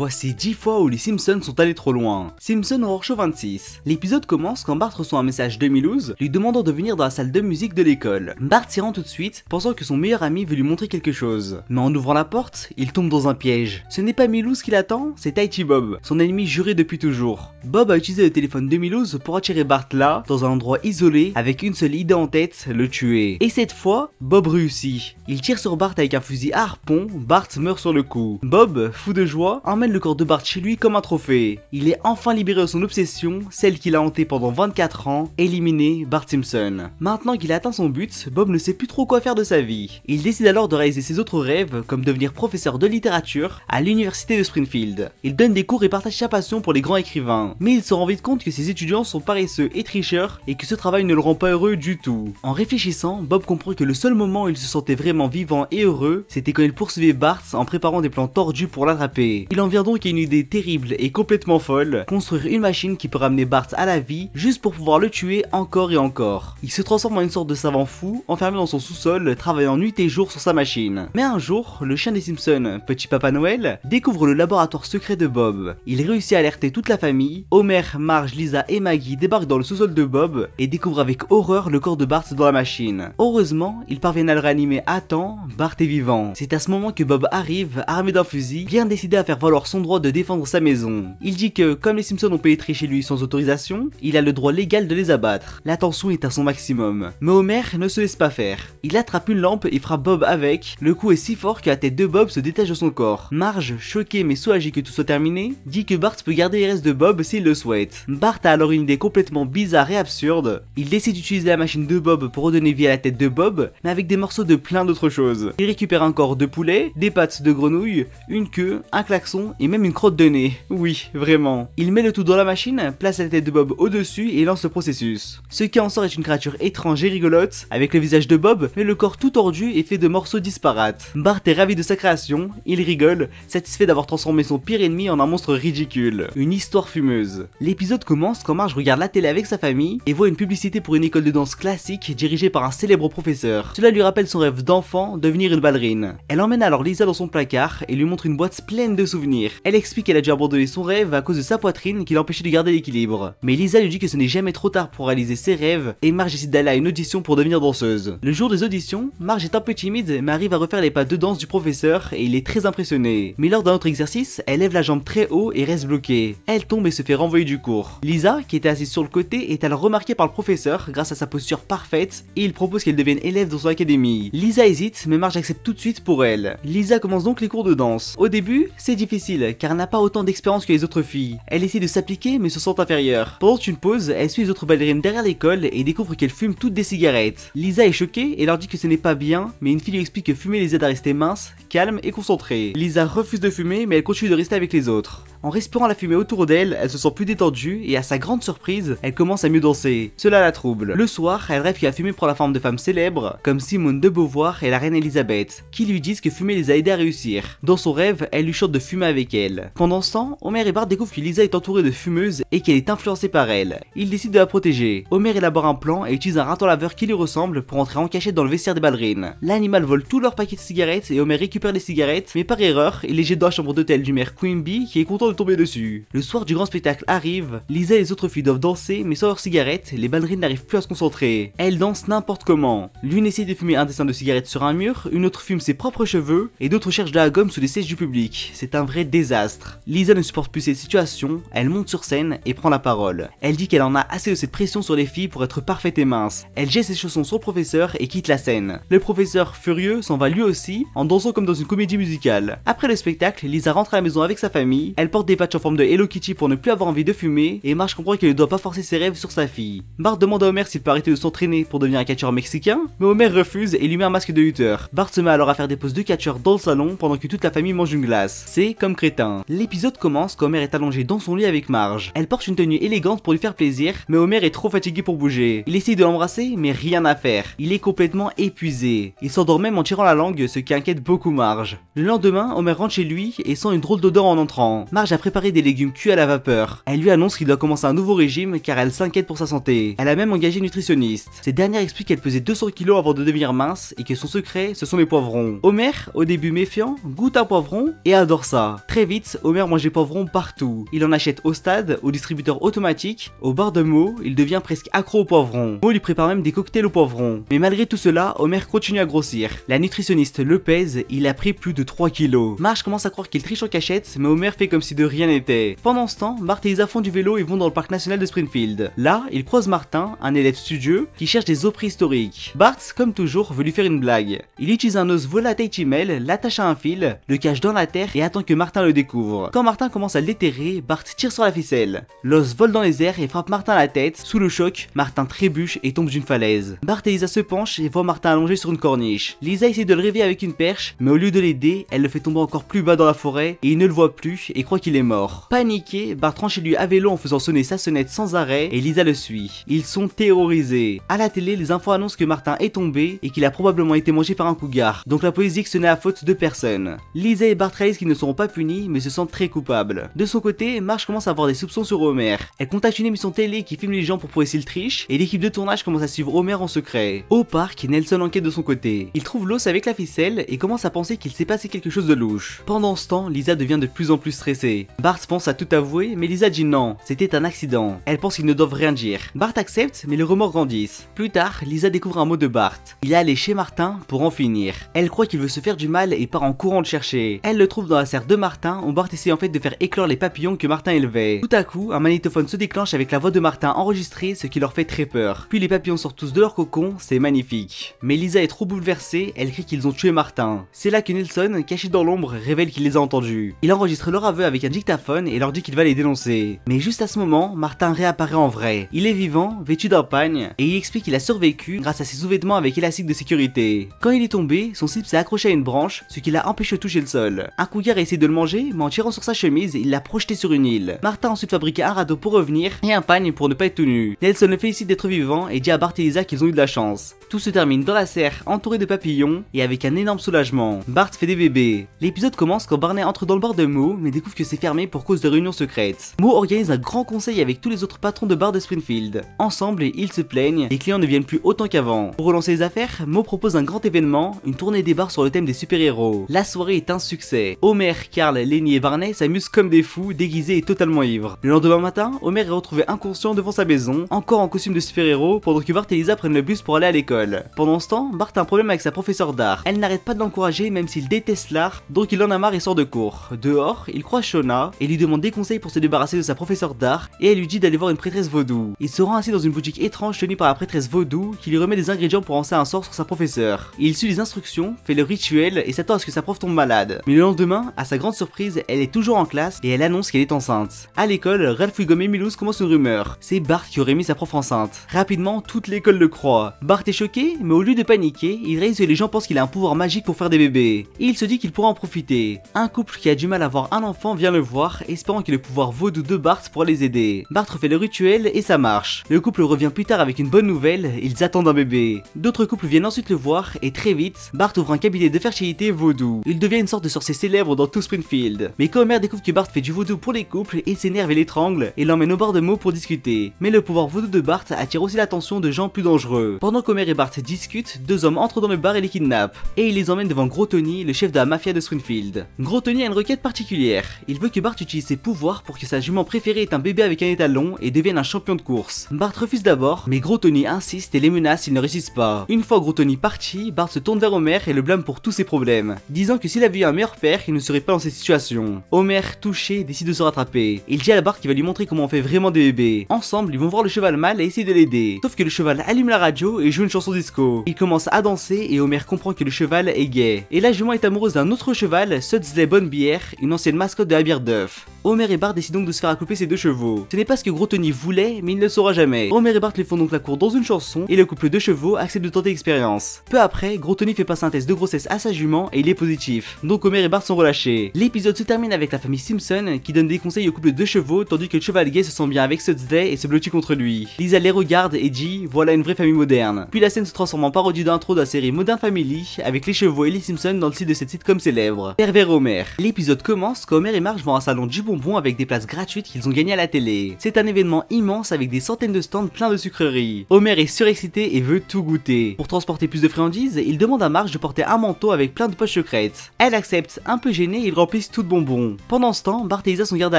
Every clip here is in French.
Voici 10 fois où les Simpsons sont allés trop loin. Simpson Horror Show 26. L'épisode commence quand Bart reçoit un message de Milhouse lui demandant de venir dans la salle de musique de l'école. Bart s'y rend tout de suite, pensant que son meilleur ami veut lui montrer quelque chose. Mais en ouvrant la porte, il tombe dans un piège. Ce n'est pas Milhouse qui l'attend, c'est Tighty Bob, son ennemi juré depuis toujours. Bob a utilisé le téléphone de Milhouse pour attirer Bart là, dans un endroit isolé, avec une seule idée en tête, le tuer. Et cette fois, Bob réussit. Il tire sur Bart avec un fusil à harpon, Bart meurt sur le coup. Bob, fou de joie, emmène le corps de Bart chez lui comme un trophée. Il est enfin libéré de son obsession, celle qu'il a hantée pendant 24 ans, éliminer Bart Simpson. Maintenant qu'il a atteint son but, Bob ne sait plus trop quoi faire de sa vie. Il décide alors de réaliser ses autres rêves, comme devenir professeur de littérature à l'université de Springfield. Il donne des cours et partage sa passion pour les grands écrivains. Mais il se rend vite compte que ses étudiants sont paresseux et tricheurs et que ce travail ne le rend pas heureux du tout. En réfléchissant, Bob comprend que le seul moment où il se sentait vraiment vivant et heureux, c'était quand il poursuivait Bart en préparant des plans tordus pour l'attraper. Il en vient donc à une idée terrible et complètement folle, construire une machine qui peut ramener Bart à la vie juste pour pouvoir le tuer encore et encore. Il se transforme en une sorte de savant fou, enfermé dans son sous-sol, travaillant nuit et jour sur sa machine. Mais un jour, le chien des Simpsons, Petit Papa Noël, découvre le laboratoire secret de Bob. Il réussit à alerter toute la famille. Homer, Marge, Lisa et Maggie débarquent dans le sous-sol de Bob et découvrent avec horreur le corps de Bart dans la machine. Heureusement, ils parviennent à le réanimer à temps, Bart est vivant. C'est à ce moment que Bob arrive, armé d'un fusil, bien décidé à faire valoir son droit de défendre sa maison. Il dit que, comme les Simpsons ont pénétré chez lui sans autorisation, il a le droit légal de les abattre. La tension est à son maximum. Mais Homer ne se laisse pas faire. Il attrape une lampe et frappe Bob avec. Le coup est si fort que la tête de Bob se détache de son corps. Marge, choquée mais soulagée que tout soit terminé, dit que Bart peut garder les restes de Bob s'il le souhaite. Bart a alors une idée complètement bizarre et absurde. Il décide d'utiliser la machine de Bob pour redonner vie à la tête de Bob, mais avec des morceaux de plein d'autres choses. Il récupère un corps de poulet, des pattes de grenouille, une queue, un klaxon et même une crotte de nez. Oui, vraiment. Il met le tout dans la machine, place la tête de Bob au-dessus et lance le processus. Ce qui en sort est une créature étrange et rigolote, avec le visage de Bob, mais le corps tout tordu et fait de morceaux disparates. Bart est ravi de sa création, il rigole, satisfait d'avoir transformé son pire ennemi en un monstre ridicule. Une histoire fumeuse. L'épisode commence quand Marge regarde la télé avec sa famille et voit une publicité pour une école de danse classique dirigée par un célèbre professeur. Cela lui rappelle son rêve d'enfant, devenir une ballerine. Elle emmène alors Lisa dans son placard et lui montre une boîte pleine de souvenirs. Elle explique qu'elle a dû abandonner son rêve à cause de sa poitrine qui l'empêchait de garder l'équilibre. Mais Lisa lui dit que ce n'est jamais trop tard pour réaliser ses rêves et Marge décide d'aller à une audition pour devenir danseuse. Le jour des auditions, Marge est un peu timide mais arrive à refaire les pas de danse du professeur et il est très impressionné. Mais lors d'un autre exercice, elle lève la jambe très haut et reste bloquée. Elle tombe et se fait renvoyer du cours. Lisa, qui était assise sur le côté, est alors remarquée par le professeur grâce à sa posture parfaite et il propose qu'elle devienne élève dans son académie. Lisa hésite mais Marge accepte tout de suite pour elle. Lisa commence donc les cours de danse. Au début, c'est difficile car elle n'a pas autant d'expérience que les autres filles. Elle essaie de s'appliquer mais se sent inférieure. Pendant une pause, elle suit les autres ballerines derrière l'école et découvre qu'elles fument toutes des cigarettes. Lisa est choquée et leur dit que ce n'est pas bien, mais une fille lui explique que fumer les aide à rester mince, calme et concentrée. Lisa refuse de fumer mais elle continue de rester avec les autres. En respirant la fumée autour d'elle, elle se sent plus détendue et à sa grande surprise, elle commence à mieux danser. Cela la trouble. Le soir, elle rêve que la fumée prend la forme de femmes célèbres, comme Simone de Beauvoir et la reine Elisabeth, qui lui disent que fumer les a aidés à réussir. Dans son rêve, elle lui chante de fumer avec elle. Pendant ce temps, Homer et Bart découvrent que Lisa est entourée de fumeuses et qu'elle est influencée par elle. Ils décident de la protéger. Homer élabore un plan et utilise un raton laveur qui lui ressemble pour entrer en cachette dans le vestiaire des ballerines. L'animal vole tous leurs paquets de cigarettes et Homer récupère les cigarettes, mais par erreur, il les jette dans la chambre d'hôtel du maire Quimby qui est content de tomber dessus. Le soir du grand spectacle arrive, Lisa et les autres filles doivent danser, mais sans leurs cigarettes, les ballerines n'arrivent plus à se concentrer. Elles dansent n'importe comment. L'une essaie de fumer un dessin de cigarette sur un mur, une autre fume ses propres cheveux, et d'autres cherchent de la gomme sous les sièges du public. C'est un vrai désastre. Lisa ne supporte plus cette situation, elle monte sur scène et prend la parole. Elle dit qu'elle en a assez de cette pression sur les filles pour être parfaite et mince. Elle jette ses chaussons sur le professeur et quitte la scène. Le professeur, furieux, s'en va lui aussi, en dansant comme dans une comédie musicale. Après le spectacle, Lisa rentre à la maison avec sa famille, elle porte des patchs en forme de Hello Kitty pour ne plus avoir envie de fumer, et Marge comprend qu'elle ne doit pas forcer ses rêves sur sa fille. Bart demande à Homer s'il peut arrêter de s'entraîner pour devenir un catcheur mexicain, mais Homer refuse et lui met un masque de lutteur. Bart se met alors à faire des poses de catcheur dans le salon pendant que toute la famille mange une glace. C'est comme crétin. L'épisode commence quand Homer est allongé dans son lit avec Marge. Elle porte une tenue élégante pour lui faire plaisir, mais Homer est trop fatigué pour bouger. Il essaye de l'embrasser, mais rien à faire. Il est complètement épuisé. Il s'endort même en tirant la langue, ce qui inquiète beaucoup Marge. Le lendemain, Homer rentre chez lui et sent une drôle d'odeur en entrant. Marge a préparé des légumes cuits à la vapeur. Elle lui annonce qu'il doit commencer un nouveau régime car elle s'inquiète pour sa santé. Elle a même engagé une nutritionniste. Cette dernière explique qu'elle pesait 200 kg avant de devenir mince et que son secret, ce sont les poivrons. Homer, au début méfiant, goûte un poivron et adore ça. Très vite, Homer mange des poivrons partout. Il en achète au stade, au distributeur automatique, au bar de Moe, il devient presque accro aux poivrons. Moe lui prépare même des cocktails aux poivrons. Mais malgré tout cela, Homer continue à grossir. La nutritionniste le pèse, il a pris plus de 3 kilos. Marge commence à croire qu'il triche en cachette, mais Homer fait comme si de rien n'était. Pendant ce temps, Bart et Lisa font du vélo et vont dans le parc national de Springfield. Là, ils croisent Martin, un élève studieux, qui cherche des os préhistoriques. Bart, comme toujours, veut lui faire une blague. Il utilise un os volatillimel, l'attache à un fil, le cache dans la terre et attend que Martin le découvre. Quand Martin commence à le déterrer, Bart tire sur la ficelle. L'os vole dans les airs et frappe Martin à la tête. Sous le choc, Martin trébuche et tombe d'une falaise. Bart et Lisa se penchent et voient Martin allongé sur une corniche. Lisa essaie de le réveiller avec une perche, mais au lieu de l'aider, elle le fait tomber encore plus bas dans la forêt et il ne le voit plus et croit qu'il est mort. Paniqué, Bart rentre chez lui à vélo en faisant sonner sa sonnette sans arrêt et Lisa le suit. Ils sont terrorisés. À la télé, les infos annoncent que Martin est tombé et qu'il a probablement été mangé par un cougar. Donc la police dit que ce n'est la faute de personne. Lisa et Bart réalisent qu'ils ne seront pas punis mais se sentent très coupables. De son côté, Marge commence à avoir des soupçons sur Homer. Elle contacte une émission télé qui filme les gens pour prouver s'ils trichent et l'équipe de tournage commence à suivre Homer en secret. Au parc, Nelson enquête de son côté. Il trouve l'os avec la ficelle et commence à penser qu'il s'est passé quelque chose de louche. Pendant ce temps, Lisa devient de plus en plus stressée. Bart pense à tout avouer mais Lisa dit non, c'était un accident. Elle pense qu'ils ne doivent rien dire. Bart accepte mais les remords grandissent. Plus tard, Lisa découvre un mot de Bart. Il est allé chez Martin pour en finir. Elle croit qu'il veut se faire du mal et part en courant le chercher. Elle le trouve dans la serre de Martin où Bart essaie en fait de faire éclore les papillons que Martin élevait. Tout à coup, un magnétophone se déclenche avec la voix de Martin enregistrée, ce qui leur fait très peur. Puis les papillons sortent tous de leur cocon, c'est magnifique. Mais Lisa est trop bouleversée, elle crie qu'ils ont tué Martin. C'est là que Nelson, caché dans l'ombre, révèle qu'il les a entendus. Il enregistre leur aveu avec un dictaphone et leur dit qu'il va les dénoncer. Mais juste à ce moment, Martin réapparaît en vrai. Il est vivant, vêtu d'un pagne, et il explique qu'il a survécu grâce à ses sous-vêtements avec élastique de sécurité. Quand il est tombé, son slip s'est accroché à une branche, ce qui l'a empêché de toucher le sol. Un cougar a essayé de le manger, mais en tirant sur sa chemise, il l'a projeté sur une île. Martin a ensuite fabriqué un radeau pour revenir et un pagne pour ne pas être tout nu. Nelson le félicite d'être vivant et dit à Bart et Lisa qu'ils ont eu de la chance. Tout se termine dans la serre, entouré de papillons et avec un énorme soulagement. Bart fait des bébés. L'épisode commence quand Barney entre dans le bar de Moe, mais découvre que c'est fermé pour cause de réunions secrètes. Moe organise un grand conseil avec tous les autres patrons de bar de Springfield. Ensemble, ils se plaignent, les clients ne viennent plus autant qu'avant. Pour relancer les affaires, Moe propose un grand événement, une tournée des bars sur le thème des super-héros. La soirée est un succès. Homer, Carl, Lenny et Barney s'amusent comme des fous, déguisés et totalement ivres. Le lendemain matin, Homer est retrouvé inconscient devant sa maison, encore en costume de super-héros, pendant que Bart et Lisa prennent le bus pour aller à l'école. Pendant ce temps, Bart a un problème avec sa professeure d'art. Elle n'arrête pas de l'encourager même s'il déteste l'art, donc il en a marre et sort de cours. Dehors, il croise Shona et lui demande des conseils pour se débarrasser de sa professeure d'art et elle lui dit d'aller voir une prêtresse vaudou. Il se rend ainsi dans une boutique étrange tenue par la prêtresse vaudou qui lui remet des ingrédients pour lancer un sort sur sa professeure. Il suit les instructions, fait le rituel et s'attend à ce que sa prof tombe malade. Mais le lendemain, à sa grande surprise, elle est toujours en classe et elle annonce qu'elle est enceinte. À l'école, Ralph Wiggum et Milhouse commencent une rumeur. C'est Bart qui aurait mis sa prof enceinte. Rapidement, toute l'école le croit. Bart est choqué, mais au lieu de paniquer, il réalise que les gens pensent qu'il a un pouvoir magique pour faire des bébés. Et il se dit qu'il pourra en profiter. Un couple qui a du mal à avoir un enfant vient le voir, espérant que le pouvoir vaudou de Bart pourra les aider. Bart fait le rituel et ça marche. Le couple revient plus tard avec une bonne nouvelle, ils attendent un bébé. D'autres couples viennent ensuite le voir et très vite, Bart ouvre un cabinet de fertilité vaudou. Il devient une sorte de sorcier célèbre dans tout Springfield. Mais quand Homer découvre que Bart fait du vaudou pour les couples, il s'énerve et l'étrangle et l'emmène au bar de Moe pour discuter. Mais le pouvoir vaudou de Bart attire aussi l'attention de gens plus dangereux. Pendant qu'Homer et Bart discutent, deux hommes entrent dans le bar et les kidnappent. Et ils les emmènent devant Gros Tony, le chef de la mafia de Springfield. Gros Tony a une requête particulière. Il veut que Bart utilise ses pouvoirs pour que sa jument préférée ait un bébé avec un étalon et devienne un champion de course. Bart refuse d'abord, mais Gros Tony insiste et les menace s'ils ne réussissent pas. Une fois Gros Tony parti, Bart se tourne vers Homer et le blâme pour tous ses problèmes, disant que s'il avait eu un meilleur père, il ne serait pas dans cette situation. Homer, touché, décide de se rattraper. Il dit à Bart qu'il va lui montrer comment on fait vraiment des bébés. Ensemble, ils vont voir le cheval mâle et essayer de l'aider. Sauf que le cheval allume la radio et joue une chanson disco. Il commence à danser et Homer comprend que le cheval est gay. Et la jument est amoureuse d'un autre cheval, Sudsley Bonnebière, une ancienne mascotte de la bière d'œuf. Homer et Bart décident donc de se faire accouper ces deux chevaux. Ce n'est pas ce que Gros Tony voulait, mais il ne le saura jamais. Homer et Bart les font donc la cour dans une chanson et le couple de chevaux accepte de tenter l'expérience. Peu après, Gros Tony fait passer un test de grossesse à sa jument et il est positif. Donc Homer et Bart sont relâchés. L'épisode se termine avec la famille Simpson qui donne des conseils au couple de chevaux tandis que le cheval gay se sent bien avec Sudsley et se blottit contre lui. Lisa les regarde et dit voilà une vraie famille moderne. Puis la scène se transforme en parodie d'intro de la série Modern Family avec les chevaux et les Simpsons dans le site de cette sitcom célèbre. Pervers Homer. L'épisode commence quand Homer et Marge vont à un salon du bonbon avec des places gratuites qu'ils ont gagnées à la télé. C'est un événement immense avec des centaines de stands pleins de sucreries. Homer est surexcité et veut tout goûter. Pour transporter plus de friandises, il demande à Marge de porter un manteau avec plein de poches secrètes. Elle accepte, un peu gênée, il remplit pisse toute bonbon. Pendant ce temps, Bart et Lisa sont gardés à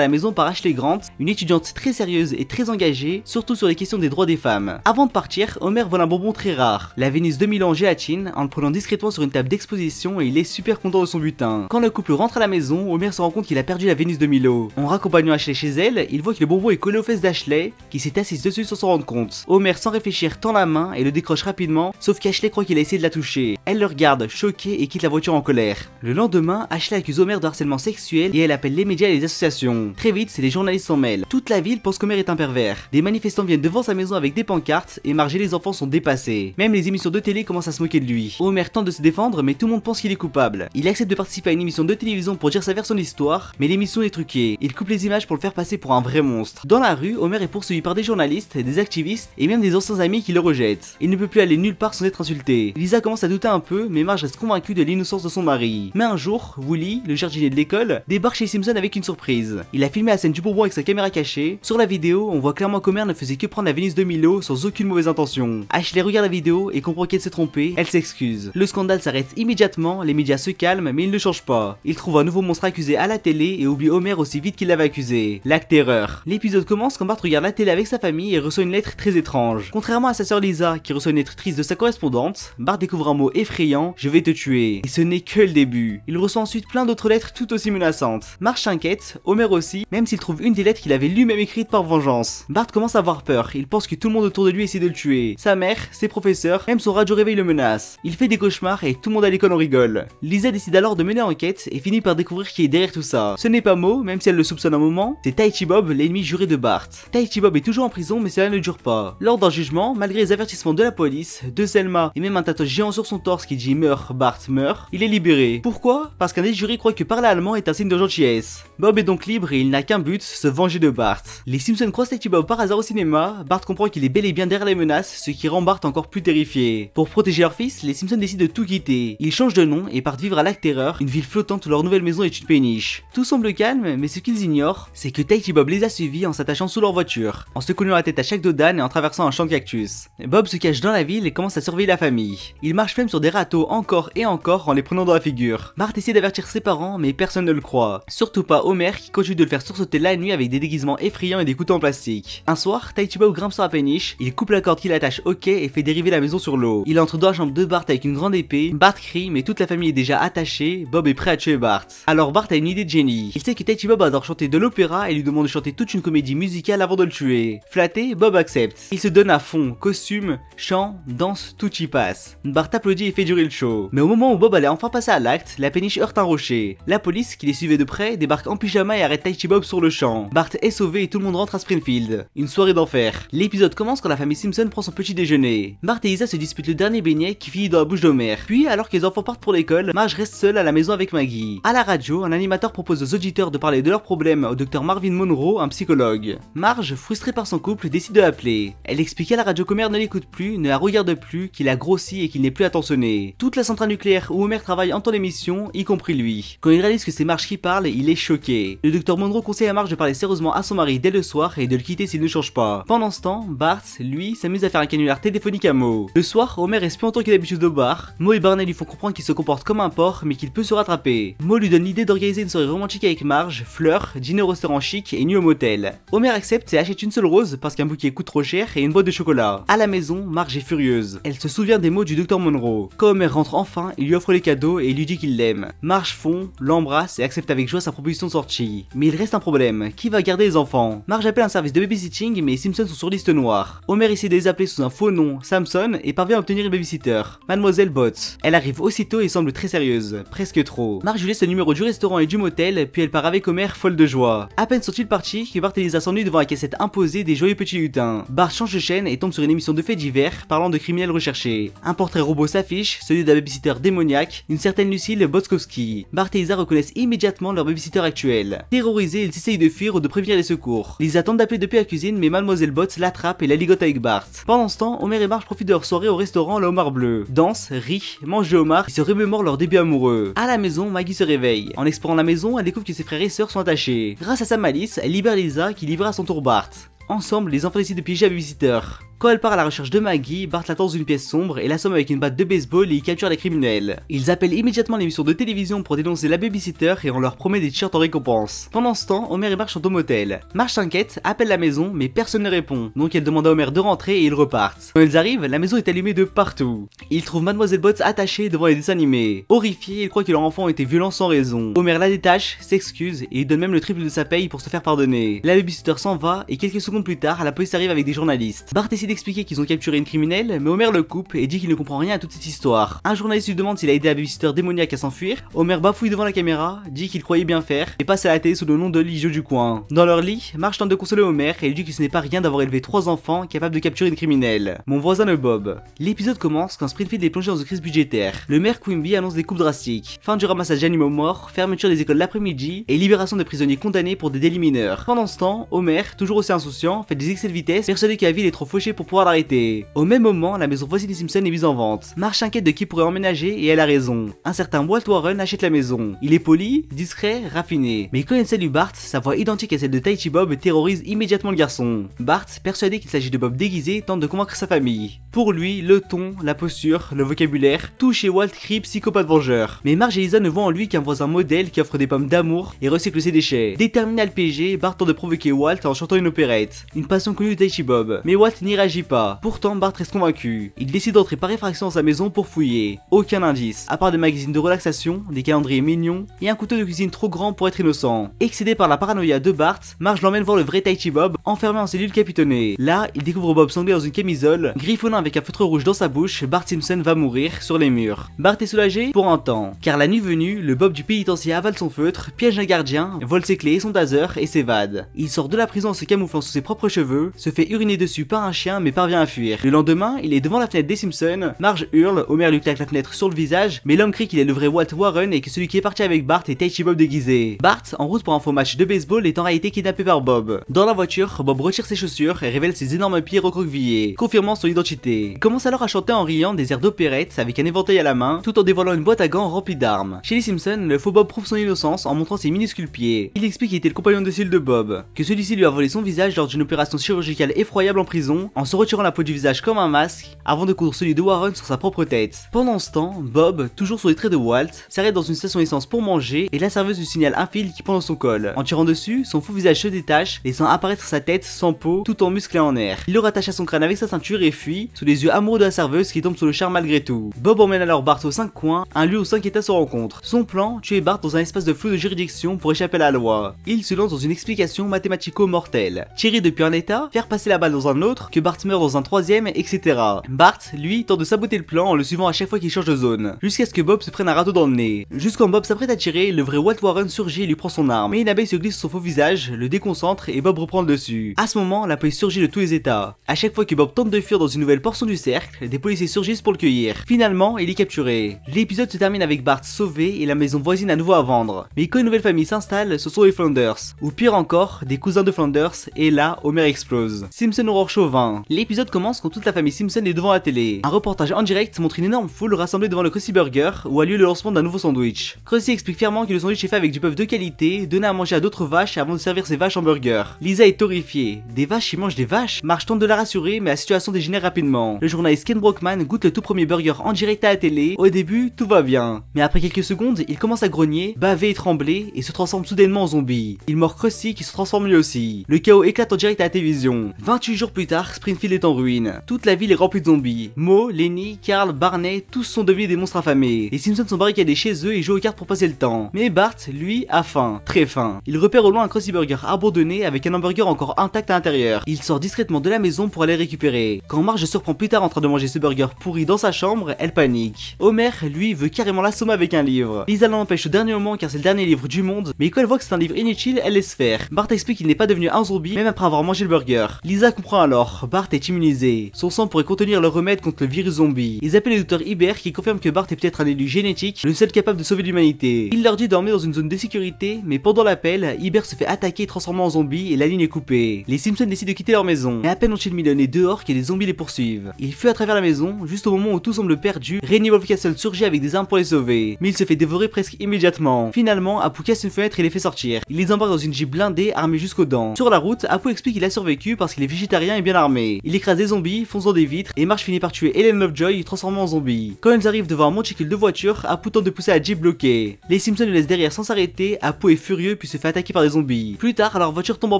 la maison par Ashley Grant, une étudiante très sérieuse et très engagée, surtout sur les questions des droits des femmes. Avant de partir, Homer vole un bonbon très rare, la Vénus 2000 en gélatine, en le prenant discrètement sur une table d'exposition et il est super content de son butin. Quand le couple rentre à la maison, Homer se rend compte qu'il a perdu la Vénus 2000. En raccompagnant Ashley chez elle, il voit que le bonbon est collé aux fesses d'Ashley, qui s'est assise dessus sans s'en rendre compte. Homer, sans réfléchir, tend la main et le décroche rapidement, sauf qu'Ashley croit qu'il a essayé de la toucher. Elle le regarde, choquée, et quitte la voiture en colère. Le lendemain, Ashley accuse Homer de harcèlement sexuel et elle appelle les médias et les associations. Très vite, c'est les journalistes s'en mêlent. Toute la ville pense qu'Homer est un pervers. Des manifestants viennent devant sa maison avec des pancartes et Marge et les enfants sont dépassés. Même les émissions de télé commencent à se moquer de lui. Homer tente de se défendre, mais tout le monde pense qu'il est coupable. Il accepte de participer à une émission de télévision pour dire sa version de l'histoire, mais l'émission est truquée. Il coupe les images pour le faire passer pour un vrai monstre. Dans la rue, Homer est poursuivi par des journalistes, des activistes et même des anciens amis qui le rejettent. Il ne peut plus aller nulle part sans être insulté. Lisa commence à douter un peu, mais Marge reste convaincue de l'innocence de son mari. Mais un jour, Wooly, le jardinier de l'école, débarque chez Simpson avec une surprise. Il a filmé la scène du bonbon avec sa caméra cachée. Sur la vidéo, on voit clairement qu'Homer ne faisait que prendre la Vénus de Milo sans aucune mauvaise intention. Ashley regarde la vidéo et comprend qu'elle s'est trompée, elle s'excuse. Le scandale s'arrête immédiatement, les médias se calment, mais ils ne changent pas. Il trouve un nouveau monstre accusé à la télé et oublie Homer aussi vite qu'il l'avait accusé. L'acte erreur. L'épisode commence quand Bart regarde la télé avec sa famille et reçoit une lettre très étrange. Contrairement à sa sœur Lisa, qui reçoit une lettre triste de sa correspondante, Bart découvre un mot effrayant, je vais te tuer. Et ce n'est que le début. Il reçoit ensuite plein d'autres lettres tout aussi menaçantes. Marge s'inquiète, Homer aussi, même s'il trouve une des lettres qu'il avait lui-même écrites par vengeance. Bart commence à avoir peur, il pense que tout le monde autour de lui essaie de le tuer. Sa mère, ses professeurs, même son radio réveil le menace. Il fait des cauchemars et tout le monde à l'école en rigole. Lisa décide alors de mener enquête et finit par découvrir qui est derrière tout ça. Ce n'est pas Mo, même si elle le soupçonne un moment, c'est Taichi Bob, l'ennemi juré de Bart. Taichi Bob est toujours en prison mais cela ne dure pas. Lors d'un jugement, malgré les avertissements de la police, de Selma et même un tatouage géant sur son torse qui dit meurt, Bart meurt, il est libéré. Pourquoi? Parce qu'un des jurés croit que parler allemand est un signe de gentillesse. Bob est donc libre et il n'a qu'un but, se venger de Bart. Les Simpsons croisent Taichi Bob par hasard au cinéma, Bart comprend qu'il est bel et bien derrière les menaces, ce qui rend Bart encore plus terrifié. Pour protéger leur fils, les Simpsons décident de tout quitter. Ils changent de nom et partent vivre à Lac Terreur, une ville flottante où leur nouvelle maison est une péniche. Tout semble calme, mais ce qu'ils ignorent, c'est que Taichi Bob les a suivis en s'attachant sous leur voiture, en se coglant la tête à chaque dos d'âne et en traversant un champ de cactus. Bob se cache dans la ville et commence à surveiller la famille. Il marche même sur des râteaux encore et encore en les prenant dans la figure. Bart essaie d'avertir ses parents, mais personne ne le croit. Surtout pas Homer qui continue de le faire sursauter la nuit avec des déguisements effrayants et des couteaux en plastique. Un soir, Taichi Bob grimpe sur la péniche, il coupe la corde qui l'attache au quai et fait dériver la maison sur l'eau. Il entre dans la chambre de Bart avec une grande épée, Bart crie mais toute la famille est déjà attachée, Bob est prêt à tuer Bart. Alors Bart a une idée de génie. Il sait que Taichi Bob adore chanter de l'opéra et lui demande de chanter toute une comédie musicale avant de le tuer. Flatté, Bob accepte. Il se donne à fond, costume, chant, danse, tout y passe. Bart applaudit et fait durer le show. Mais au moment où Bob allait enfin passer à l'acte, la péniche heurte un rocher. La police, qui les suivait de près, débarque en pyjama et arrête Taichi Bob sur le champ. Bart est sauvé et tout le monde rentre à Springfield. Une soirée d'enfer. L'épisode commence quand la famille Simpson prend son petit déjeuner. Bart et Lisa se disputent le dernier beignet qui finit dans la bouche d'Homer. Puis, alors que les enfants partent pour l'école, Marge reste seule à la maison avec Maggie. À la radio, un animateur propose aux auditeurs de parler de leurs problèmes au docteur Marvin Monroe, un psychologue. Marge, frustrée par son couple, décide de l'appeler. Elle explique à la radio qu'Homer ne l'écoute plus, ne la regarde plus, qu'il a grossi et qu'il n'est plus attentionné. Toute la centrale nucléaire où Homer travaille entend l'émission, y compris lui. Quand il réalise que c'est Marge qui parle, il est choqué. Le docteur Monroe conseille à Marge de parler sérieusement à son mari dès le soir et de le quitter s'il ne change pas. Pendant ce temps, Bart, lui, s'amuse à faire un canular téléphonique à Mo. Le soir, Homer reste plus longtemps qu'il d'habitude au bar. Mo et Barney lui font comprendre qu'il se comporte comme un porc mais qu'il peut se rattraper. Mo lui donne l'idée d'organiser une soirée romantique avec Marge, fleurs, dîner au restaurant chic et nuit au motel. Homer accepte et achète une seule rose parce qu'un bouquet coûte trop cher et une boîte de chocolat. À la maison, Marge est furieuse. Elle se souvient des mots du docteur Monroe. Quand Homer rentre enfin, il lui offre les cadeaux et il lui dit qu'il l'aime. Marge fond, l'embrasse et accepte avec joie sa proposition de sortie. Mais il reste un problème. Qui va garder les enfants? Marge appelle un service de babysitting mais les Simpsons sont sur liste noire. Homer essaie de les appeler sous un faux nom, Samson, et parvient à obtenir une babysitter, Mademoiselle Botts. Elle arrive aussitôt et semble très sérieuse, presque trop. Marge lui laisse le numéro du restaurant et du motel, puis elle part avec Homer folle de joie. À peine sont-ils partis que Bart et Lisa s'ennuient devant la cassette imposée des joyeux petits lutins. Bart change de chaîne et tombe sur une émission de faits divers parlant de criminels recherchés. Un portrait robot s'affiche, celui d'un babysitter démoniaque, une certaine Lucille Botzkowski. Bart et Lisa reconnaissent immédiatement leur babysitter actuel. Terrorisés, ils essayent de fuir ou de prévenir les secours. Lisa tente d'appeler depuis la cuisine mais Mademoiselle Botts l'attrape et la ligote avec Bart. Pendant ce temps, Homer et Marge profitent de leur soirée au restaurant Le Homard Bleu. Dansent, rient, mangent du homard et se remémorent leur début amoureux. À la maison, Maggie se réveille. En explorant la maison, elle découvre que ses frères et sœurs sont attachés. Grâce à sa malice, elle libère Lisa qui livre à son tour Bart. Ensemble, les enfants décident de piéger la babysitter. Quand elle part à la recherche de Maggie, Bart l'attend dans une pièce sombre et l'assomme avec une batte de baseball et il capture les criminels. Ils appellent immédiatement l'émission de télévision pour dénoncer la babysitter et on leur promet des t-shirts en récompense. Pendant ce temps, Homer et Marge sont au motel. Marge s'inquiète, appelle la maison mais personne ne répond, donc elle demande à Homer de rentrer et ils repartent. Quand ils arrivent, la maison est allumée de partout. Ils trouvent Mademoiselle Botts attachée devant les dessins animés. Horrifiés, ils croient que leur enfant était violent sans raison. Homer la détache, s'excuse et il donne même le triple de sa paye pour se faire pardonner. La babysitter s'en va et quelques secondes plus tard, la police arrive avec des journalistes. Bart essaie d'expliquer qu'ils ont capturé une criminelle, mais Homer le coupe et dit qu'il ne comprend rien à toute cette histoire. Un journaliste lui demande s'il a aidé la babysitter démoniaque à s'enfuir. Homer bafouille devant la caméra, dit qu'il croyait bien faire et passe à la télé sous le nom de l'idiot du coin. Dans leur lit, Marge tente de consoler Homer et lui dit que ce n'est pas rien d'avoir élevé 3 enfants capables de capturer une criminelle. Mon voisin le Bob. L'épisode commence quand Springfield est plongé dans une crise budgétaire. Le maire Quimby annonce des coupes drastiques. Fin du ramassage d'animaux morts, fermeture des écoles l'après-midi et libération des prisonniers condamnés pour des délits mineurs. Pendant ce temps, Homer, toujours aussi insouciant, fait des excès de vitesse, persuadé que la ville est trop fauchée pour pouvoir l'arrêter. Au même moment, la maison voisine des Simpsons est mise en vente. Marge s'inquiète de qui pourrait emménager et elle a raison. Un certain Walt Warren achète la maison. Il est poli, discret, raffiné. Mais quand il salue Bart, sa voix identique à celle de Taichi Bob terrorise immédiatement le garçon. Bart, persuadé qu'il s'agit de Bob déguisé, tente de convaincre sa famille. Pour lui, le ton, la posture, le vocabulaire, tout chez Walt crie psychopathe vengeur. Mais Marge et Lisa ne voient en lui qu'un voisin modèle qui offre des pommes d'amour et recycle ses déchets. Déterminé à le piéger, Bart tente de provoquer Walt en chantant une opérette. Une passion connue de Taichi Bob. Mais Walt n'y réagit pas. Pourtant, Bart reste convaincu. Il décide d'entrer par effraction dans sa maison pour fouiller. Aucun indice, à part des magazines de relaxation, des calendriers mignons et un couteau de cuisine trop grand pour être innocent. Excédé par la paranoïa de Bart, Marge l'emmène voir le vrai Taichi Bob, enfermé en cellule capitonnée. Là, il découvre Bob sanglé dans une camisole, griffonnant avec un feutre rouge dans sa bouche. Bart Simpson va mourir sur les murs. Bart est soulagé pour un temps, car la nuit venue, le Bob du pénitencier avale son feutre, piège un gardien, vole ses clés et son taser et s'évade. Il sort de la prison en se camouflant sous ses propres cheveux, se fait uriner dessus par un chien mais parvient à fuir. Le lendemain, il est devant la fenêtre des Simpsons. Marge hurle, Homer lui claque la fenêtre sur le visage, mais l'homme crie qu'il est le vrai Walt Warren et que celui qui est parti avec Bart est Taichi Bob déguisé. Bart, en route pour un faux match de baseball, est en réalité kidnappé par Bob. Dans la voiture, Bob retire ses chaussures et révèle ses énormes pieds recroquevillés, confirmant son identité. Il commence alors à chanter en riant des airs d'opérette avec un éventail à la main, tout en dévoilant une boîte à gants remplie d'armes. Chez les Simpsons, le faux Bob prouve son innocence en montrant ses minuscules pieds. Il explique qu'il était le compagnon de cellule de Bob, que celui-ci lui a volé son visage lors d'une opération chirurgicale effroyable en prison, en se retirant la peau du visage comme un masque, avant de coudre celui de Warren sur sa propre tête. Pendant ce temps, Bob, toujours sur les traits de Walt, s'arrête dans une station essence pour manger et la serveuse lui signale un fil qui pend dans son col. En tirant dessus, son faux visage se détache, laissant apparaître sa tête sans peau, tout en musclé en air. Il le rattache à son crâne avec sa ceinture et fuit, sous les yeux amoureux de la serveuse qui tombe sous le charme malgré tout. Bob emmène alors Bart aux 5 coins, un lieu où 5 états se rencontrent. Son plan, tuer Bart dans un espace de flou de juridiction pour échapper à la loi. Il se lance dans une explication mathématico-mortelle. Tirer depuis un état, faire passer la balle dans un autre, que Bart meurt dans un troisième, etc. Bart, lui, tente de saboter le plan en le suivant à chaque fois qu'il change de zone, jusqu'à ce que Bob se prenne un râteau dans le nez. Juste quand Bob s'apprête à tirer, le vrai Walt Warren surgit et lui prend son arme. Mais une abeille se glisse sur son faux visage, le déconcentre et Bob reprend le dessus. À ce moment, la police surgit de tous les états. À chaque fois que Bob tente de fuir dans une nouvelle portion du cercle, des policiers surgissent pour le cueillir. Finalement, il est capturé. L'épisode se termine avec Bart sauvé et la maison voisine à nouveau à vendre. Mais quand une nouvelle famille s'installe, ce sont les Flanders. Ou pire encore, des cousins de Flanders, et là, Homer explose. Simpson Horror Show 20. L'épisode commence quand toute la famille Simpson est devant la télé. Un reportage en direct montre une énorme foule rassemblée devant le Krusty Burger où a lieu le lancement d'un nouveau sandwich. Krusty explique fièrement que le sandwich est fait avec du bœuf de qualité, donné à manger à d'autres vaches avant de servir ses vaches en burger. Lisa est horrifiée. Des vaches qui mangent des vaches? Marge tente de la rassurer, mais la situation dégénère rapidement. Le journaliste Ken Brockman goûte le tout premier burger en direct à la télé. Au début, tout va bien. Mais après quelques secondes, il commence à grogner, baver et trembler, et se transforme soudainement en zombie. Il mord Krusty qui se transforme lui aussi. Le chaos éclate en direct à la télévision. 28 jours plus tard, Springfield est en ruine. Toute la ville est remplie de zombies. Moe, Lenny, Carl, Barney, tous sont devenus des monstres affamés. Les Simpsons sont barricadés chez eux et jouent aux cartes pour passer le temps. Mais Bart, lui, a faim. Très faim. Il repère au loin un Krusty Burger abandonné avec un hamburger encore intact à l'intérieur. Il sort discrètement de la maison pour aller le récupérer. Quand Marge surprend plus tard en train de manger ce burger pourri dans sa chambre, elle panique. Homer, lui, veut carrément l'assommer avec un livre. Lisa l'en empêche au dernier moment car c'est le dernier livre du monde, mais quand elle voit que c'est un livre inutile, elle laisse faire. Bart explique qu'il n'est pas devenu un zombie même après avoir mangé le burger. Lisa comprend alors, Bart est immunisé. Son sang pourrait contenir le remède contre le virus zombie. Ils appellent le docteur Hibbert qui confirme que Bart est peut-être un élu génétique, le seul capable de sauver l'humanité. Il leur dit d'emmener dans une zone de sécurité, mais pendant l'appel, Hibbert se fait attaquer et transformer en zombie et la ligne est coupée. Les Simpsons décident de quitter leur maison, mais à peine ont-ils mis le nez dehors que les zombies les poursuivent. Ils fuient à travers la maison, juste au moment où tout semble perdu, Rainy Wolfcastle surgit avec des armes pour les sauver, mais il se fait dévorer presque immédiatement. Finalement, Apu casse une fenêtre et les fait sortir. Il les embarque dans une jeep blindée armée jusqu'aux dents. Sur la route, Apu explique qu'il a survécu parce qu'il est végétarien et bien armé. journée. Il écrase des zombies, fonce dans des vitres, et Marge finit par tuer Ellen Lovejoy, transformant en zombie. Quand ils arrivent devant un monticule de voiture, Apu tente de pousser la Jeep bloquée. Les Simpsons le laissent derrière sans s'arrêter, Apu est furieux puis se fait attaquer par des zombies. Plus tard, leur voiture tombe en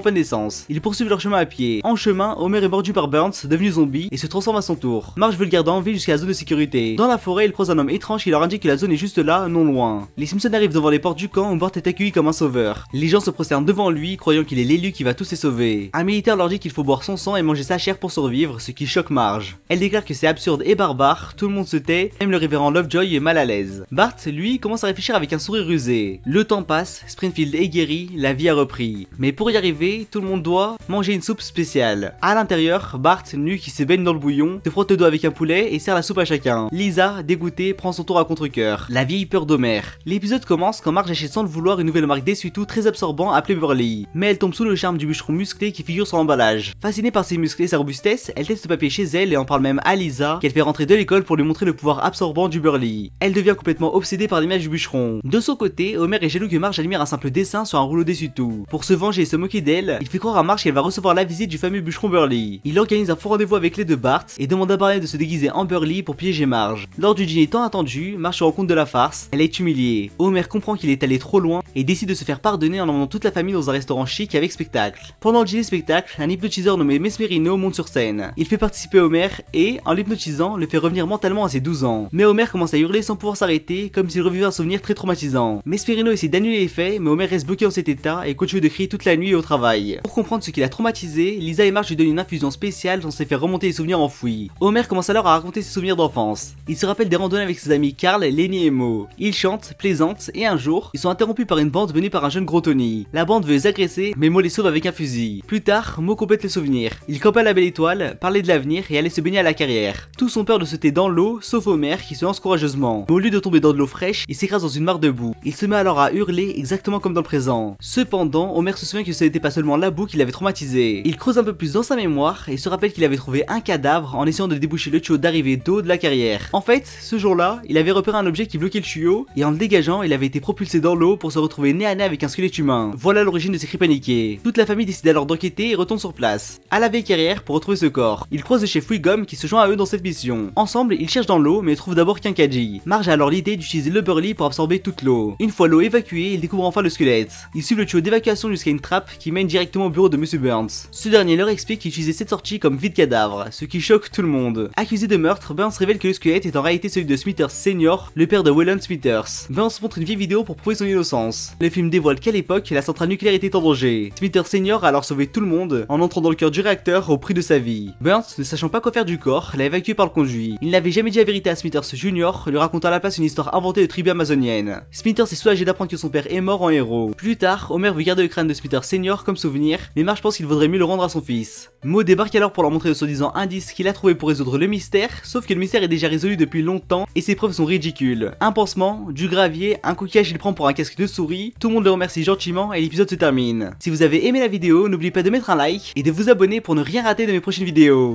panne d'essence. Ils poursuivent leur chemin à pied. En chemin, Homer est mordu par Burns, devenu zombie, et se transforme à son tour. Marge veut le garder en vie jusqu'à la zone de sécurité. Dans la forêt, il croise un homme étrange qui leur indique que la zone est juste là, non loin. Les Simpsons arrivent devant les portes du camp où Bart est accueilli comme un sauveur. Les gens se prosternent devant lui, croyant qu'il est l'élu qui va tous les sauver. Un militaire leur dit qu'il faut boire son sang et manger sa chair pour survivre, ce qui choque Marge. Elle déclare que c'est absurde et barbare, tout le monde se tait, même le révérend Lovejoy est mal à l'aise. Bart, lui, commence à réfléchir avec un sourire rusé. Le temps passe, Springfield est guéri, la vie a repris. Mais pour y arriver, tout le monde doit manger une soupe spéciale. À l'intérieur, Bart, nu qui se baigne dans le bouillon, se frotte le dos avec un poulet et sert la soupe à chacun. Lisa, dégoûtée, prend son tour à contre-cœur. La vieille peur d'Homer. L'épisode commence quand Marge achète sans le vouloir une nouvelle marque d'essuie-tout très absorbant appelée Burley. Mais elle tombe sous le charme du bûcheron musclé qui figure sur l'emballage. Fascinée par ses muscles et sa robustesse, elle teste le papier chez elle et en parle même à Lisa, qu'elle fait rentrer de l'école pour lui montrer le pouvoir absorbant du Burley. Elle devient complètement obsédée par l'image du bûcheron. De son côté, Homer est jaloux que Marge admire un simple dessin sur un rouleau d'essuie-tout. Pour se venger et se moquer d'elle, il fait croire à Marge qu'elle va recevoir la visite du fameux bûcheron Burley. Il organise un faux rendez-vous avec les deux Bart et demande à Barney de se déguiser en Burley pour piéger Marge. Lors du dîner tant attendu, Marge se rend compte de la farce, elle est humiliée. Homer comprend qu'il est allé trop loin et décide de se faire pardonner en emmenant toute la famille dans un restaurant chic avec spectacle. Pendant le dîner spectacle, un hypnotiseur nommé Mesmerino monte sur scène. Il fait participer Homer et, en l'hypnotisant, le fait revenir mentalement à ses 12 ans. Mais Homer commence à hurler sans pouvoir s'arrêter, comme s'il revivait un souvenir très traumatisant. Mesmerino essaie d'annuler les faits, mais Homer reste bloqué dans cet état et continue de crier toute la nuit et au travail. Pour comprendre ce qui l'a traumatisé, Lisa et Marge lui donnent une infusion spéciale censée faire remonter les souvenirs enfouis. Homer commence alors à raconter ses souvenirs d'enfance. Il se rappelle des randonnées avec ses amis Carl, Lenny et Moe. Ils chantent, plaisantent, et un jour, ils sont interrompus par une bande menée par un jeune gros Tony. La bande veut les agresser, mais Moe les sauve avec un fusil. Plus tard, Moe complète les souvenirs. Il campe à la belle étoile, parlait de l'avenir et allait se baigner à la carrière. Tous ont peur de sauter dans l'eau, sauf Homer qui se lance courageusement. Mais au lieu de tomber dans de l'eau fraîche, il s'écrase dans une mare de boue. Il se met alors à hurler exactement comme dans le présent. Cependant, Homer se souvient que ce n'était pas seulement la boue qui l'avait traumatisé. Il creuse un peu plus dans sa mémoire et se rappelle qu'il avait trouvé un cadavre en essayant de déboucher le tuyau d'arrivée d'eau de la carrière. En fait, ce jour-là, il avait repéré un objet qui bloquait le tuyau et en le dégageant, il avait été propulsé dans l'eau pour se retrouver nez à nez avec un squelette humain. Voilà l'origine de ces cris paniqués. Toute la famille décide alors d'enquêter et retourne sur place, à la vieille carrière pour retrouver ce corps. Ils croisent le chef Wiggum qui se joint à eux dans cette mission. Ensemble, ils cherchent dans l'eau mais trouvent d'abord qu'un Kaji. Marge a alors l'idée d'utiliser le Burley pour absorber toute l'eau. Une fois l'eau évacuée, ils découvrent enfin le squelette. Ils suivent le tuyau d'évacuation jusqu'à une trappe qui mène directement au bureau de Monsieur Burns. Ce dernier leur explique qu'il utilisait cette sortie comme vide-cadavre, ce qui choque tout le monde. Accusé de meurtre, Burns révèle que le squelette est en réalité celui de Smithers Senior, le père de Waylon Smithers. Burns montre une vieille vidéo pour prouver son innocence. Le film dévoile qu'à l'époque, la centrale nucléaire était en danger. Smithers Senior a alors sauvé tout le monde en entrant dans le cœur du réacteur au prix de sa vie. Burns, ne sachant pas quoi faire du corps, l'a évacué par le conduit. Il n'avait jamais dit la vérité à Smithers Junior, lui racontant à la place une histoire inventée de tribu amazonienne. Smithers est soulagé d'apprendre que son père est mort en héros. Plus tard, Homer veut garder le crâne de Smithers Senior comme souvenir, mais Marge pense qu'il vaudrait mieux le rendre à son fils. Moe débarque alors pour leur montrer le soi-disant indice qu'il a trouvé pour résoudre le mystère, sauf que le mystère est déjà résolu depuis longtemps et ses preuves sont ridicules. Un pansement, du gravier, un coquillage il prend pour un casque de souris, tout le monde le remercie gentiment et l'épisode se termine. Si vous avez aimé la vidéo, n'oubliez pas de mettre un like et de vous abonner pour ne rien rater de mes prochaines vidéos.